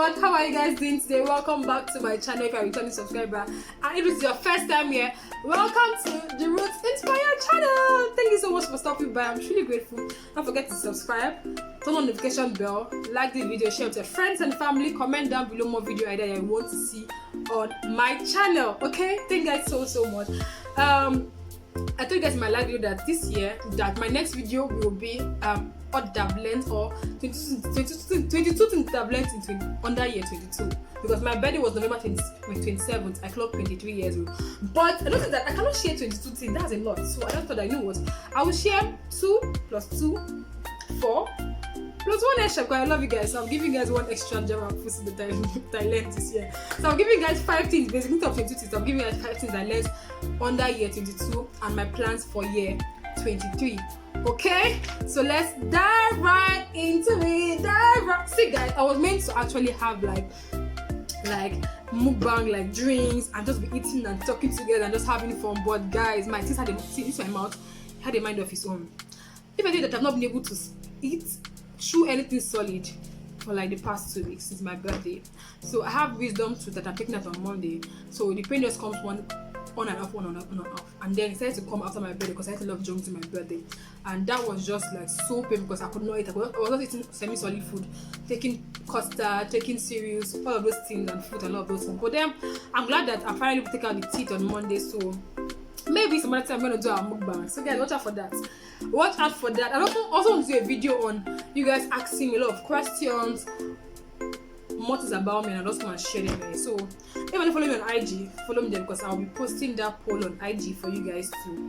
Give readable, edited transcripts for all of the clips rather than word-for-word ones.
god, how are you guys doing today? Welcome back to my channel if you're a returning subscriber, and if it's your first time here, welcome to the Roots Inspire channel. Thank you so much for stopping by. I'm truly grateful. Don't forget to subscribe, turn on the notification bell, like the video, share with your friends and family, comment down below more video ideas you want to see on my channel. Okay, thank you guys so much. I told you guys in my last video that this year that my next video will be odd doublets or 22 doublets in under year 22, because my birthday was November 27th. I clocked 23 years old, but I noticed that I cannot share 22 things. That's a lot, so I just thought, I know what, I will share 2 plus 2 4 plus 1 extra, because I love you guys. So I'm giving you guys 1 extra gem of food in the talent this year. So I'm giving you guys 5 things, basically top 22 things. I'm giving you guys 5 things I learned under year 22 and my plans for year 23. Okay, so let's dive right into it. See guys, I was meant to actually have like mukbang, like drinks, and just be eating and talking together and just having fun. But guys, my teeth had my mouth had a mind of its own. If I did that, I've not been able to eat chew anything solid for like the past 2 weeks since my birthday. So I have wisdom tooth that I'm taking out on Monday. So the pain just comes on and off, and then it started to come after my birthday because I had to love junk to my birthday, and that was just like so painful because I could not eat. I was not eating semi-solid food, taking custard, taking cereals, all of those things, and fruit and all of those things. But then I'm glad that I finally take out the teeth on Monday. So maybe some other time I'm gonna do a mukbang. So guys, watch out for that. Watch out for that. I also want to do a video on you guys asking me a lot of questions, what is about me, and I just want to share them. So if you want to follow me on IG, follow me there, because I'll be posting that poll on IG for you guys to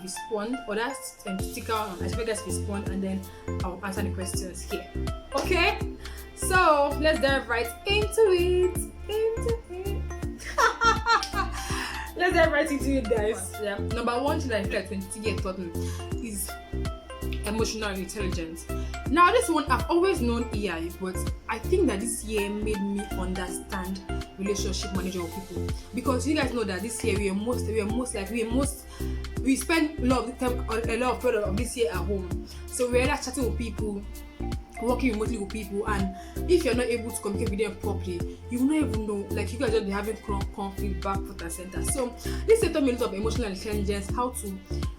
respond, or that sticker on. I expect you guys to respond, and then I'll answer the questions here. Okay, so let's dive right into it. Let's dive right into it, guys. Yeah. Number 1 thing I feel like 22 years taught me is emotional intelligence. Now this one I've always known EI, but I think that this year made me understand relationship management with people, because you guys know that this year we spend a lot of time, a lot of period of this year at home. So we're like chatting with people, working remotely with people, and if you're not able to communicate with them properly, you will not even know, like you guys just be having conflict back, foot and center. So this taught me a lot of emotional intelligence, how to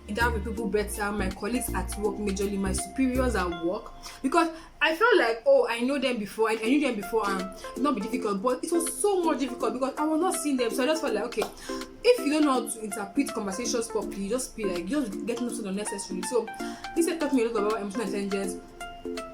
interact with people better, my colleagues at work, majorly my superiors at work, because I felt like, oh, I know them before, I knew them before, and it's not be difficult, but it was so much difficult because I was not seeing them. So I just felt like, okay, if you don't know how to interpret conversations properly, you just be like, just getting into unnecessarily. So this taught me a lot about emotional intelligence,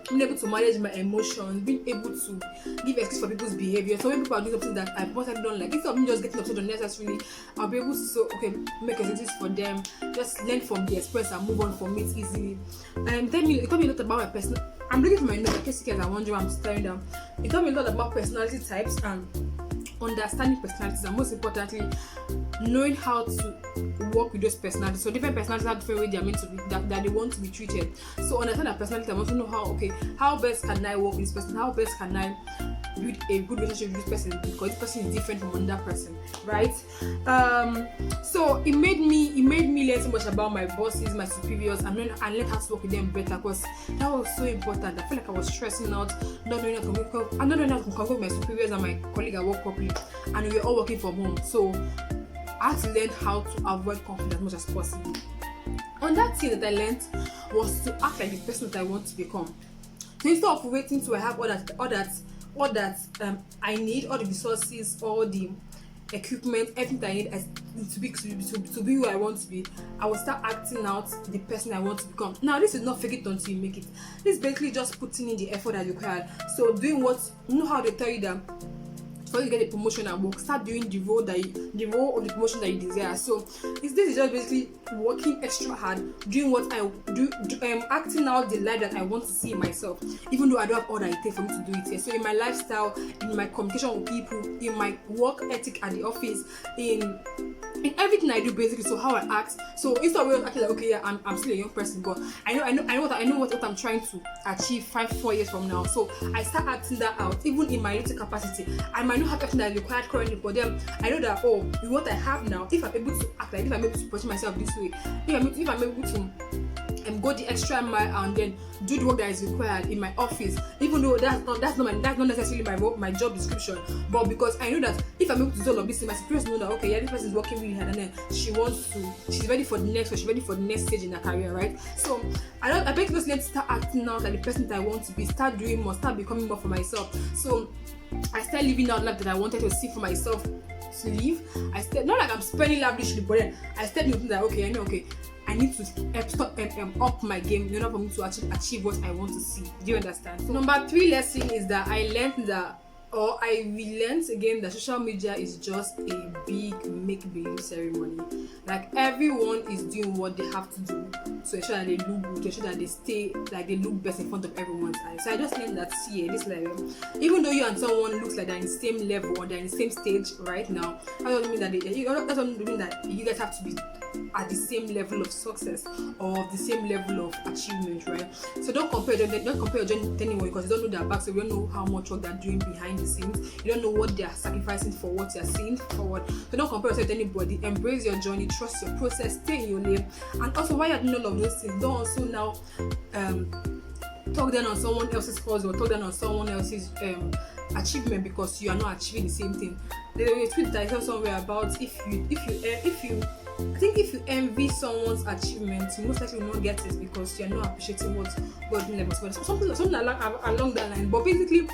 being able to manage my emotions, being able to give excuse for people's behavior. So when people are doing something that I personally don't like, instead of me just getting upset unnecessarily, I'll be able to say, okay, make excuses for them, just learn from the experience and move on from it easily. And then it taught me a lot about my personal. I'm looking for my notes in case you guys are wondering, I'm staring down. It taught me a lot about personality types and understanding personalities, and most importantly, knowing how to work with those personalities. So different personalities have different ways they are meant to be, that they want to be treated. So understand that personality, I want to know how best can I work with this person, how best can I build a good relationship with this person, because this person is different from another person, right? So it made me learn so much about my bosses, my superiors, and learn how to work with them better, because that was so important. I feel like I was stressing out, not knowing how to communicate with my superiors and my colleague at work properly, and we were all working from home. So I had to learn how to avoid conflict as much as possible. Another thing that I learned was to act like the person that I want to become. So instead of waiting till I have all that I need, all the resources, all the equipment, everything that I need to be who I want to be, I will start acting out the person I want to become. Now this is not fake it until you make it. This is basically just putting in the effort that you required. So doing what, you know how they tell you that before you get a promotion at work, start doing the role of the promotion that you desire. So this is just basically working extra hard, doing what I do, acting out the life that I want to see in myself, even though I don't have all that it takes for me to do it here. So in my lifestyle, in my communication with people, in my work ethic at the office, in everything I do basically. So how I act. So instead of acting like, okay, yeah, I'm still a young person, but I know what I'm trying to achieve 4 years from now. So I start acting that out, even in my little capacity. I might not have everything that is required currently, but then I know that, oh, with what I have now, if I'm able to act like, if I'm able to push myself this way, if I'm able to go go the extra mile and then do the work that is required in my office, even though that's not necessarily my job description, but because I know that if I'm able to do all of this, my superiors know that okay, yeah, this person is working really hard and then she's ready for the next, or she's ready for the next stage in her career, right? So I beg those ladies to start acting out like the person that I want to be, start doing more, start becoming more for myself. So I started living out life that I wanted to see for myself to live. I started, not like I'm spending lavishly, but then I started looking that okay, I need to up my game in order for me to achieve what I want to see. Do you understand? So number 3 lesson is that I relearned again that social media is just a big make-believe ceremony. Like everyone is doing what they have to do to ensure that they look good, to ensure that they stay like they look best in front of everyone's eyes. So I just learned that this level, even though you and someone looks like they're in the same level or they're in the same stage right now, that doesn't mean that you guys have to be at the same level of success or the same level of achievement, right? So don't compare your journey with anyone, because you don't know their back, so you don't know how much work they're doing behind the scenes. You don't know what they're sacrificing for what you're seeing forward. So don't compare yourself with anybody. Embrace your journey, trust your process, stay in your lane. And also, while you're doing all of those things, don't also now talk down on someone else's cause or talk down on someone else's achievement because you are not achieving the same thing. There's a tweet that I saw somewhere about if you envy someone's achievement, you most likely will not get it because you're not appreciating what God doing like something along that line. But basically,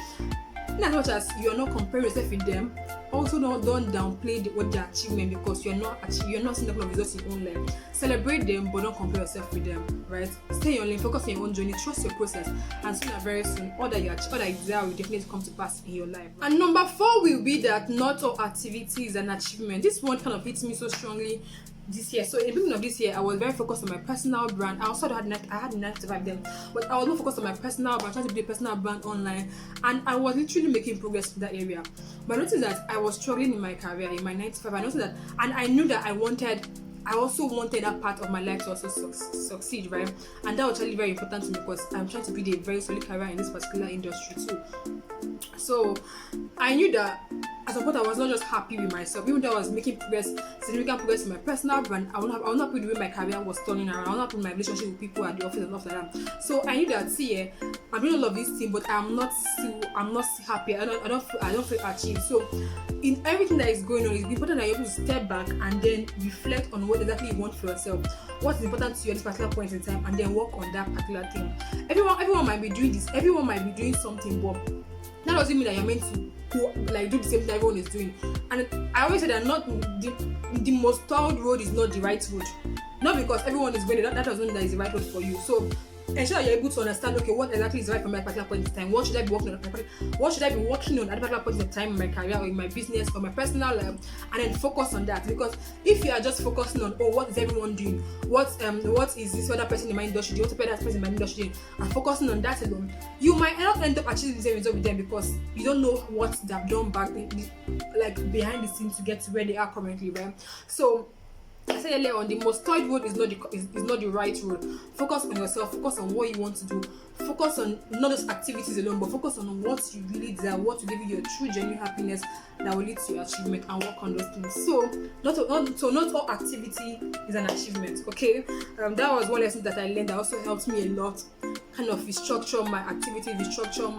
in as much as you're not comparing yourself with them, also don't downplay what their achievement, because you're not seeing the level of results in your own life. Celebrate them, but don't compare yourself with them, right? Stay in your lane, focus on your own journey, trust your process, and soon or very soon, all that desire will definitely come to pass in your life. And number 4 will be that not all activity is an achievement. This one kind of hits me so strongly this year. So in the beginning of this year, I was very focused on my personal brand. I also had 9 to 5 then, but I was more focused on my personal brand, trying to build a personal brand online, and I was literally making progress in that area. But I noticed that I was struggling in my career, in my 9 to 5. I noticed that, and I knew that I also wanted that part of my life to also succeed, right? And that was really very important to me because I'm trying to build a very solid career in this particular industry too. So I knew that at some point I was not just happy with myself, even though I was making significant progress in my personal brand. I was not happy with the way my career was turning around. I was not happy with my relationship with people at the office and stuff like that. So I knew that I'm doing all of these things, but I'm not still happy. I don't feel achieved. So in everything that is going on, it's important that you're able to step back and then reflect on what exactly you want for yourself. What's important to you at this particular point in time, and then work on that particular thing. Everyone might be doing this. Everyone might be doing something, but that doesn't mean that you're meant to do the same thing everyone is doing. And I always say that not the most toiled road is not the right road. Not because everyone is going that doesn't mean that is the right road for you. So ensure that you're able to understand, okay, what exactly is right for me at a particular point in time. What should I be working on? What should I be working on at a particular point in time in my career or in my business or my personal life, and then focus on that. Because if you are just focusing on what is everyone doing, what is this other person in my industry doing, what other person in my industry doing, and focusing on that alone, you might not end up achieving the same result with them because you don't know what they've done behind the scenes to get to where they are currently, right? So I said earlier on, the most toiled road is not the right road. Focus on yourself, focus on what you want to do, focus on not just activities alone, but focus on what you really desire, what will give you your true genuine happiness that will lead to your achievement, and work on those things. So not all activity is an achievement, okay? That was one lesson that I learned that also helped me a lot, kind of restructure my activities, restructure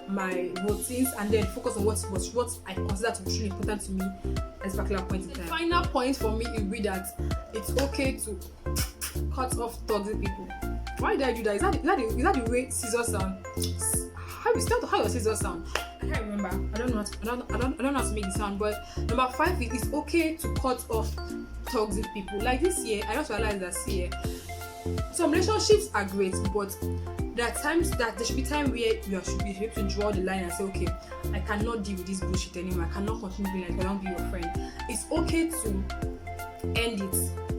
my routines, and then focus on what I consider to be truly important to me at a particular point in time. The final point for me will be that it's okay to cut off toxic people. Why did I do that? Is that the way scissors sound? How your scissors sound? I can't remember. I don't know how to make it sound. But number 5 is it's okay to cut off toxic people. Like this year, I just realized that some relationships are great, but there are times that there should be time where you should be able to draw the line and say, okay, I cannot deal with this bullshit anymore. I cannot continue being like I don't be your friend. It's okay to end it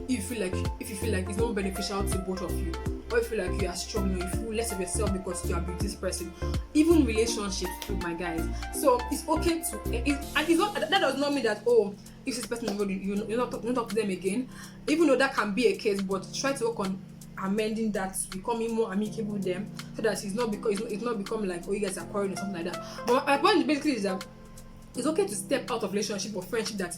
if you feel like it's not beneficial to both of you, or if you feel like you are struggling, or you feel less of yourself because you are with this person. Even relationships too, my guys. So it's okay to that does not mean that if this person you not talk to them again, even though that can be a case, but try to work on amending that, becoming more amicable with them, so that it's not become like you guys are quarreling or something like that. But my point basically is that it's okay to step out of relationship or friendship that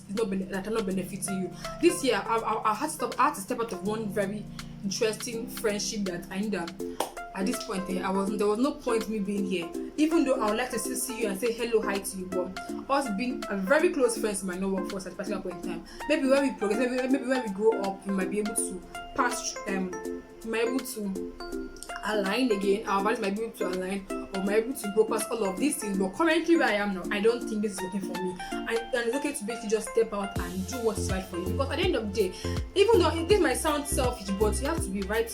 are not benefiting you. This year, I had to step out of one very interesting friendship that I knew that at this point there was no point me being here. Even though I would like to still see you and say hello, hi to you, but us being a very close friends might not work for us at a particular point in time. Maybe when we progress, maybe when we grow up, we might be able to we might be able to align again. Our values might be able to align, or might be able to grow past all of these things. But currently, where I am now, I don't think this is working for me. And it's okay to basically just step out and do what is right for you. Because at the end of the day, even though this might sound selfish, but you have to be right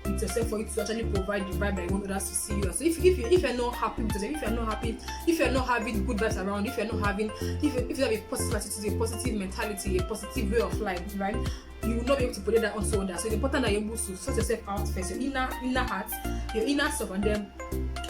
with yourself for you to actually provide the vibe that you want others to see you. So if you're not happy with yourself, if you're not having good vibes around, if you have a positive attitude, a positive mentality, a positive way of life, right, you will not be able to put that on someone else. So it's important that you're able to sort yourself out first, your inner heart, your inner self, and then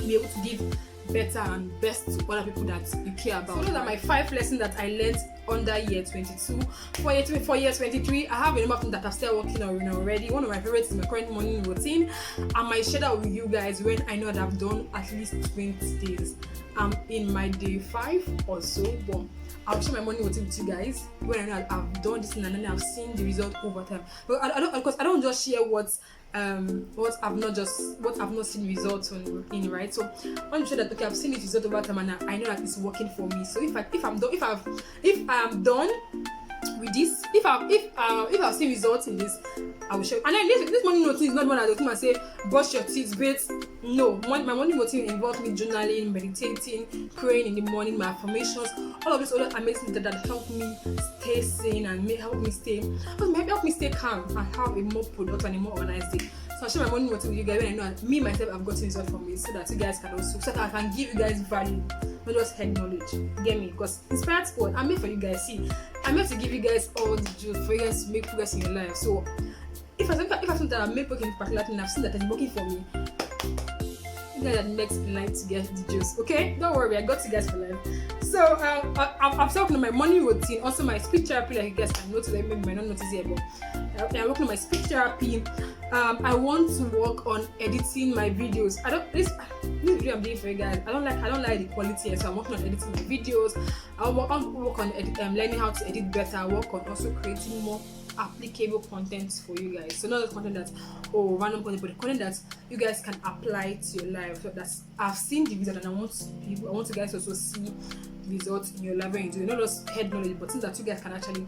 be able to give better and best to other people that you care about. So those are my 5 lessons that I learned under year 22. For year 23, I have a number of things that I've started working on already. One of my favorites is my current morning routine. I might share that with you guys when I know that I've done at least 20 days. I'm in my day 5 or so, but I'll share my morning routine with you guys when I know I've done this and then I've seen the result over time. But I don't just share what I've not seen results in, right? So I want to show that okay, I've seen it result over time and I know that it's working for me. So if I am done with this, if I've seen results in this, I will share. And then this morning routine is not one that I say brush your teeth, but no, my morning routine involves me journaling, meditating, praying in the morning, my affirmations, all of these other amazing things that help me stay sane and help me stay calm and have a more productive and a more organized day. So I'll share my morning routine with you guys when I know that me myself I've gotten results from it, so that you guys can also, so that I can give you guys value, not just head knowledge. Get me? Because inspired sport, I'm here for you guys. See, I'm here to give you guys all the juice for you guys to make progress in your life. So if I think that I make work in particular thing, I've seen that it's working for me, you guys are next in line to get the juice. Okay, don't worry, I got you guys for life. So I'm talking on my morning routine, also my speech therapy, like you guys can notice, maybe you might not notice here, but I'm working on my speech therapy. I want to work on editing my videos. This video I'm doing for you guys, I don't like the quality, so I'm working on editing my videos. I'll work on learning how to edit better. I work on also creating more applicable content for you guys. So not the content that random content, but the content that you guys can apply to your life. So that's I've seen the result, and I want you guys to also see results in your life when you do it. Not just head knowledge, but things that you guys can actually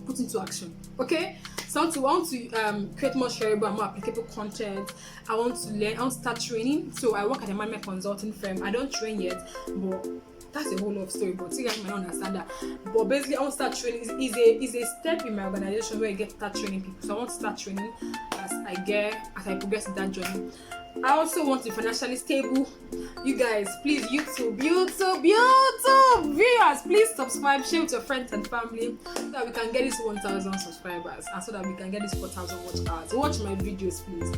put into action. Okay, so I want to create more shareable and more applicable content. I want to start training. So I work at a management consulting firm. I don't train yet, but that's a whole lot of story, but you guys might not understand that. But basically, I want to start training. Is a step in my organization where I get to start training people. So I want to start training as I progress in that journey. I also want to be financially stable. You guys, please, YouTube viewers, please subscribe, share with your friends and family, so that we can get this 1,000 subscribers, and so that we can get this 4,000 watch hours. Watch my videos, please.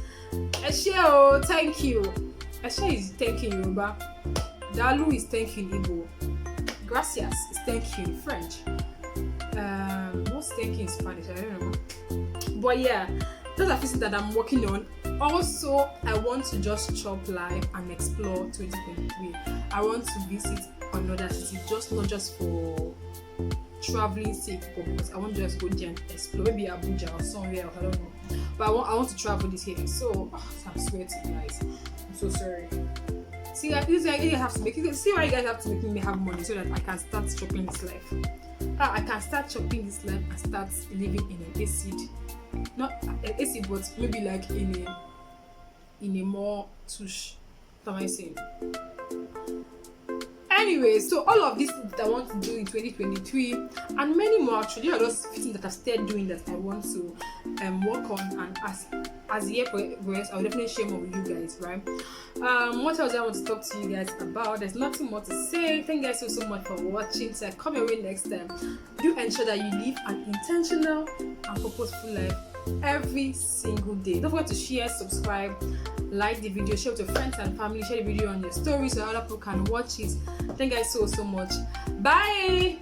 Esheo, thank you. Eshe is thank you in Yoruba. Dalu is thank you in Igbo. Gracias is thank you in French. What's thank you in Spanish? I don't know. But yeah, those are things that I'm working on. Also, I want to just chop live and explore 2023. I want to visit another city, not just for traveling sake, because I want to just go there and explore, maybe Abuja or somewhere else, I don't know. But I want to travel this year. So I'm sweating, guys. I'm so sorry. See, this is why you guys have to make me have money so that I can start chopping this life. I can start chopping this life and start living in an acid. Not an acid, but maybe like in a more touche. What am I saying? Anyway, so all of this that I want to do in 2023 and many more actually are just things that I've started doing that I want to work on, and as the year progresses, I'll definitely share more with you guys, right? What else I want to talk to you guys about? There's nothing more to say. Thank you guys so much for watching. So come your way next time. Do ensure that you live an intentional and purposeful life every single day. Don't forget to share, subscribe, like the video, share with your friends and family, share the video on your stories so other people can watch it. Thank you guys so much. Bye.